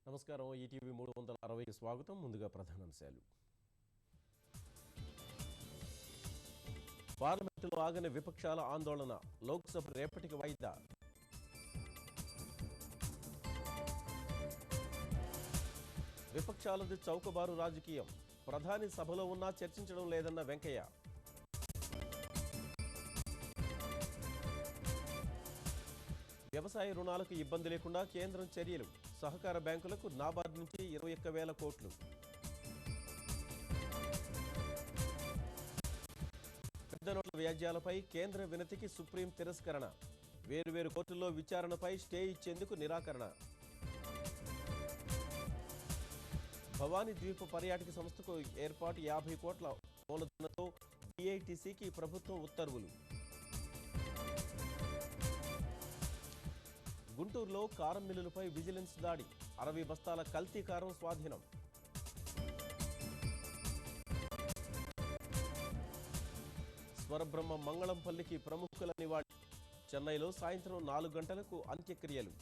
నమస్కారం ఈటీవీ 360కి స్వాగతం. ముందుగా ప్రధానాంశాలు. పార్లమెంటులో ఆగని విపక్షాల ఆందోళన, లోక్సభ రేపటికి వాయిదా. విపక్షాలది చౌకబారు రాజకీయం, ప్రధాని సభలో ఉన్నా చర్చించడం లేదన్న వెంకయ్య. వ్యవసాయ రుణాలకు ఇబ్బంది లేకుండా కేంద్రం చర్యలు, సహకార బ్యాంకులకు నాబార్డ్ నుంచి 21,000 కోట్లు. పెద్ద నోట్ల వ్యాజ్యాలపై కేంద్ర వినతికి సుప్రీం తిరస్కరణ, వేరువేరు కోర్టుల్లో విచారణపై స్టే ఇచ్చేందుకు నిరాకరణ. భవానీ ద్వీప పర్యాటక సంస్థకు ఏర్పాటు 50 కోట్ల మూలధనంతో డిఐటిసికి ప్రభుత్వం ఉత్తర్వులు. గుంటూరులో కారం మిల్లులపై విజిలెన్స్ దాడి, 60 బస్తాల కల్తీ కారం స్వాధీనం. స్వరబ్రహ్మ మంగళంపల్లికి ప్రముఖుల నివాళి, చెన్నైలో సాయంత్రం 4 గంటలకు అంత్యక్రియలు.